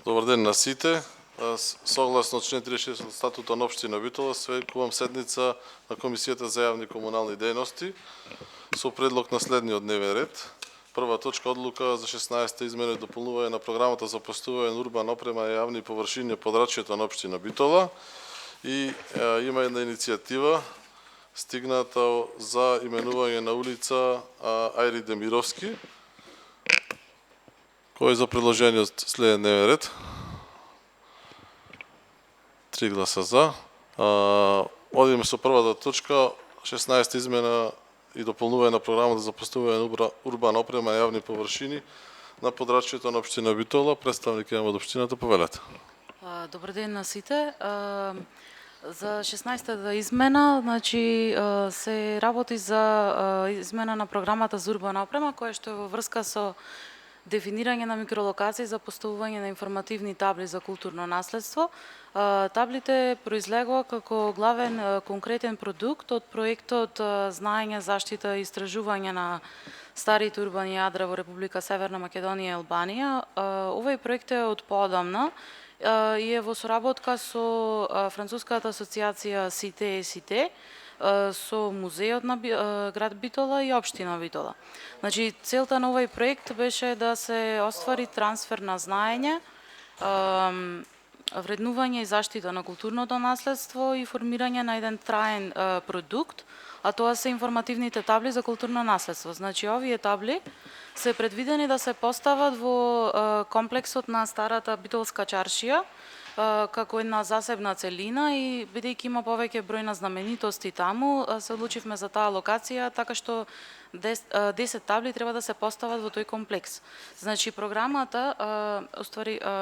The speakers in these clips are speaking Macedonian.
Добар ден на сите. Согласно член 36 од статутот на општина Битола, свекувам седница на Комисијата за јавни комунални дејности со предлог на следниот дневен ред. Прва точка, одлука за 16-та измена и дополнување на програмата за постување на урбана опрема и јавни површини на подрачјето на општина Битола. И има една иницијатива стигната за именување на улица Ајри Демировски. Кој е за предложениот следен дневен ред? 3 гласа за. Одиме со првата точка, 16 измена и дополнување на програмата за постување на урбана опрема и јавни површини на подрачјето на општина Битола. Представник имаме од општината, повелете. Добар ден на сите. За 16-та измена, значи се работи за измена на програмата за урбана опрема, која што е во врска со дефинирање на микролокации за поставување на информативни табли за културно наследство. Таблите произлегува како главен конкретен продукт од проектот Знаење, заштита и истражување на старите урбани јадра во Република Северна Македонија и Албанија. Овој проект е од поодамна и е во соработка со Француската асоциација СИТЕ, со музејот на град Битола и општина Битола. Значи, целта на овој проект беше да се оствари трансфер на знаење, вреднување и заштита на културното наследство и формирање на еден траен продукт, а тоа се информативните табли за културно наследство. Значи, овие табли се предвидени да се постават во комплексот на старата Битолска чаршија, како една засебна целина, и бидејќи има повеќе број на знаменитости таму, се одлучивме за таа локација, така што 10 табли треба да се постават во тој комплекс. Значи, програмата,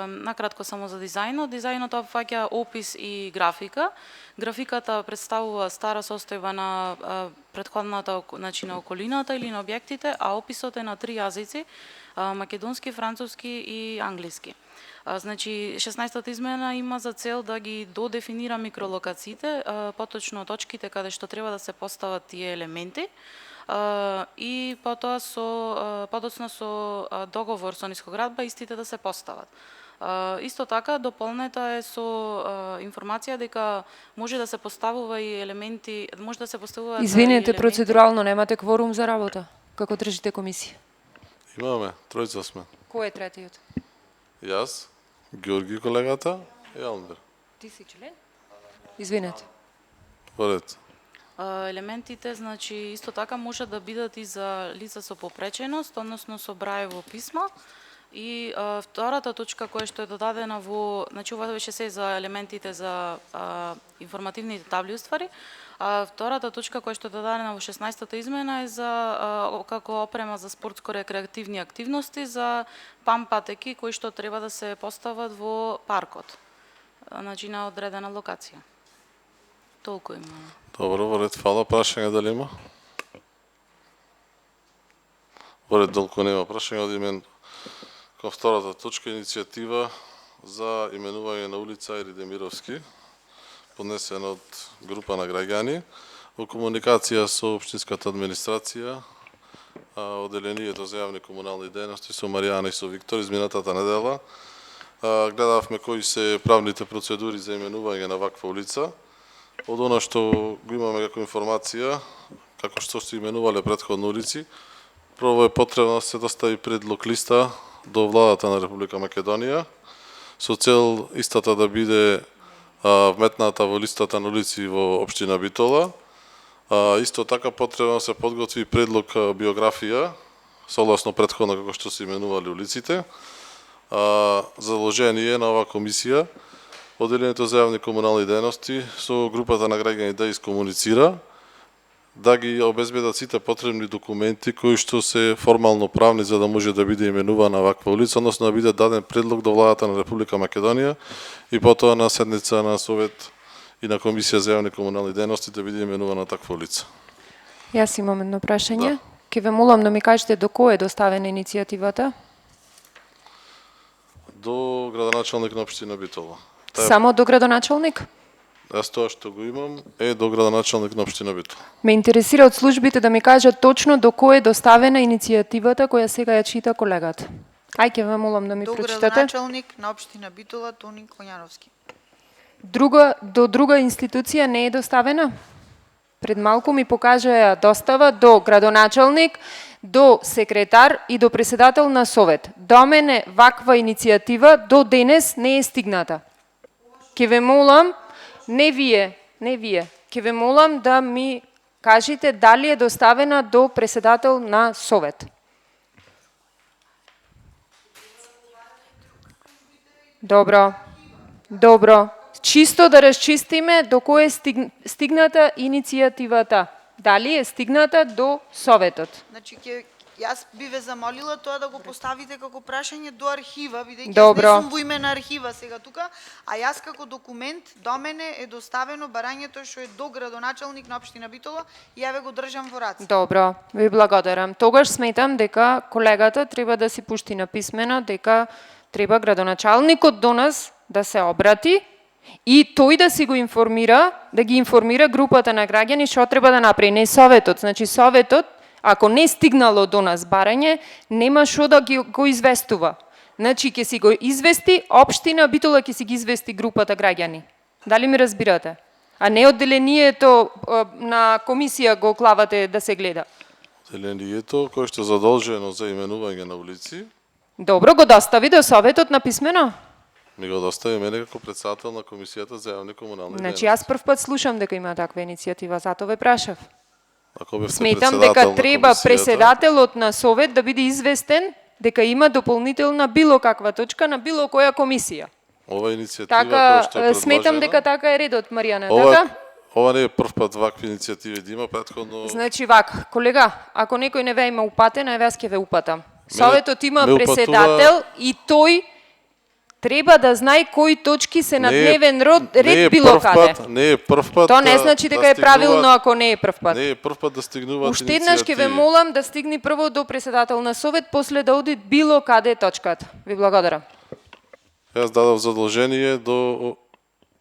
накратко само за дизајнот. Дизајнот опфаќа опис и графика. Графиката представува стара состојба на претходната, значи на околината или на објектите, а описот е на 3 јазици: македонски, француски и англиски. Значи, 16-та измена има за цел да ги додефинира микролокациите, поточно точките каде што треба да се постават тие елементи, и потоа подоцна со договор со нискоградба истите да се постават. Исто така дополнета е со информација дека може да се поставува и елементи, може да се поставуваат. Извинете, процедурално немате кворум за работа. Како држите комисија? Имаме, тројца сме. Кој е третиот? Јас, Георги колегата и Алмир. Ти си член? Извинете. Поред. Елементите, значи, исто така може да бидат и за лица со попреченост, односно со Браево писмо. И втората точка која што е додадена во, значи ова беше се за елементите за информативните табли уствари. Втората точка која што е додадена во 16-та измена е за како опрема за спортско-рекреативни активности за пампатеки кои што треба да се постават во паркот. Значи на одредена локација. Толку има. Добро, во ред, фала. Прашање дали има? Во ред, толку нема прашање. Одиме кон втората точка, иницијатива за именување на улица Ајри Демировски, поднесена од група на граѓани во комуникација со општинската администрација, одделението за јавни комунални дејности со Маријана и со Виктор изминатата недела. Гледавме кои се правните процедури за именување на ваква улица. Од она што го имаме како информација, како што се именувале претходно улици, прво е потребно да се достави предлог листа до владата на Република Македонија со цел истата да биде вметната во листата на улици во општина Битола. Исто така потребно да се подготви предлог биографија согласно претходно како што се именувале улиците. Заложение на оваа комисија Одделението за јавни комунални дејности со групата на граѓани да искомуницира, да ги обезбедат сите потребни документи кои што се формално правни за да може да биде именувана ваква улица, односно да биде даден предлог до владата на Република Македонија и потоа на седница на Совет и на Комисија за јавни комунални дејности да биде именувана таква улица. Јас имам едно прашање. Ке ве молам да ми кажете до кој е доставена иницијативата? До градоначалник на општина Битола. Само до градоначалник? Јас тоа што го имам е до градоначалник на општина Битола. Ме интересира од службите да ми кажат точно до кој е доставена иницијативата која сега ја чита колегата. Ај ќе ве молам да ми До прочитате. градоначалник на општина Битола Тони Коњановски. До друга институција не е доставена? Пред малку ми покажа ја достава до градоначалник, до секретар и до председател на совет. До мене ваква иницијатива до денес не е стигната. Ке ве молам, не вие, ке ве молам да ми кажете дали е доставена до председател на совет. Добро. Чисто да расчистиме до кој е стигната иницијативата. Дали е стигната до советот? Значи јас би ве замолила тоа да го поставите како прашање до архива, бидејќи јас Добро. не сум во име на архива сега тука, а јас како документ до мене е доставено барањето што е до градоначалник на општина Битола и ја ве го држам во раце. Добро, ви благодарам. Тогаш сметам дека колегата треба да си пушти на писмено дека треба градоначалникот до нас да се обрати и тој да си го информира, да ги информира групата на граѓани што треба да направи, не советот. Значи советот, ако не стигнало до нас барање, нема што да го известува. Значи ќе си го извести општина Битола, ќе си ги извести групата граѓани. Дали ми разбирате? А не одделението на комисија го клавате да се гледа. Одделението кој што е задолжено за именување на улици, Добро, го достави до советот на писмено. ми го достави мене како председател на комисијата за јавни комунални Значи дејности. јас прв пат слушам дека има таква иницијатива, затоа ве прашав. Ако бевте Сметам председател дека на треба комисијата, председателот на совет да биде известен дека има дополнителна било каква точка на било која комисија. ова иницијатива Така, која што е сметам предложена, дека така е редот, Маријана, ова, така? ова не е прв пат вакви иницијативи да има, претходно Значи вака, колега, ако некој не ве има упатен, а јас ќе ве упатам. Советот има ме упатува- председател и тој треба да знае кои точки се на Не е- дневен ред не е било прв каде. пат, не е прв пат. Тоа не значи дека е правилно ако не е прв пат. Не е прв пат да стигнуваат Уште еднаш ќе ве иницијативи. молам да стигне прво до председател на совет, после да оди било каде точката. Ви благодарам. Јас дадов задолжение до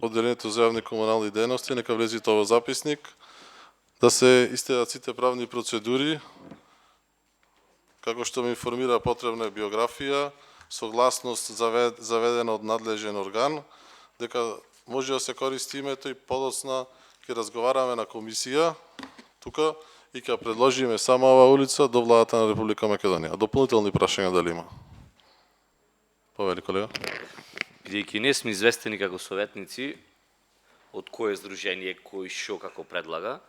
одделението за јавни комунални дејности, нека влези тоа во записник, да се истедат сите правни процедури, како што ме информира потребна е биографија, согласност заведена од надлежен орган, дека може да се користи името и подоцна ќе разговараме на комисија тука и ќе предложиме само оваа улица до владата на Република Македонија. Дополнителни прашања дали има? Повели колега. Бидејќи не сме известени како советници од кое здружение, кој шо како предлага,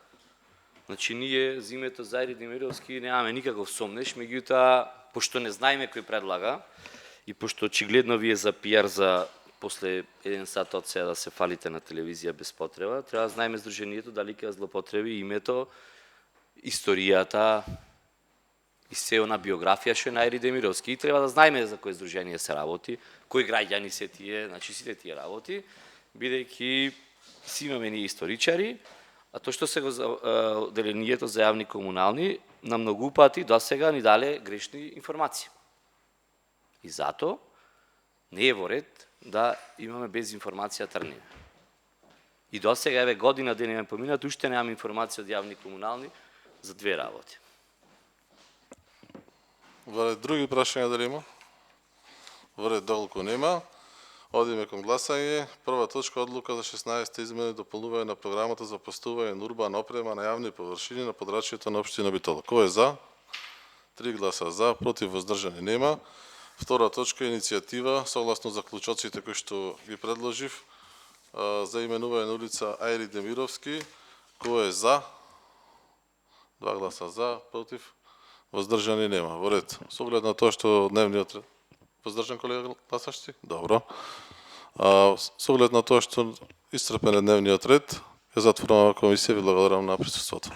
значи ние за името Зајри Демировски немаме никаков сомнеш, меѓутоа, пошто не знаеме кој предлага и пошто очигледно вие за пиар за после 1 сат од сега да се фалите на телевизија без потреба, треба да знаеме здружението дали ќе злопотреби името, историјата и се она биографија што е на Зајри Демировски. И треба да знаеме за кој здружение се работи, кои граѓани се тие, значи сите тие работи, бидејќи си имаме ние историчари, а тоа што се го одделението за јавни комунални на многу пати досега ни дале грешни информации. И затоа не е во ред да имаме без информација тргнеме. И досега еве година ден имаме поминат, уште немаме информација од јавни комунални за две работи. Во ред други прашања дали има? Во ред долго нема. Одиме кон гласање. Прва точка одлука за 16 измени и дополнување на програмата за постување на урбана опрема на јавни површини на подрачјето на општина Битола. Кој е за? 3 гласа за, против, воздржани нема. Втора точка иницијатива согласно заклучоците кои што ги предложив за именување на улица Ајри Демировски. Кој е за? 2 гласа за, против, воздржани нема. Во ред. Со оглед на тоа што дневниот ред... Воздржан колега гласаш ти? Добро. Со оглед на тоа што исцрпен е дневниот ред, ја затворам комисија, ви благодарам на присуството.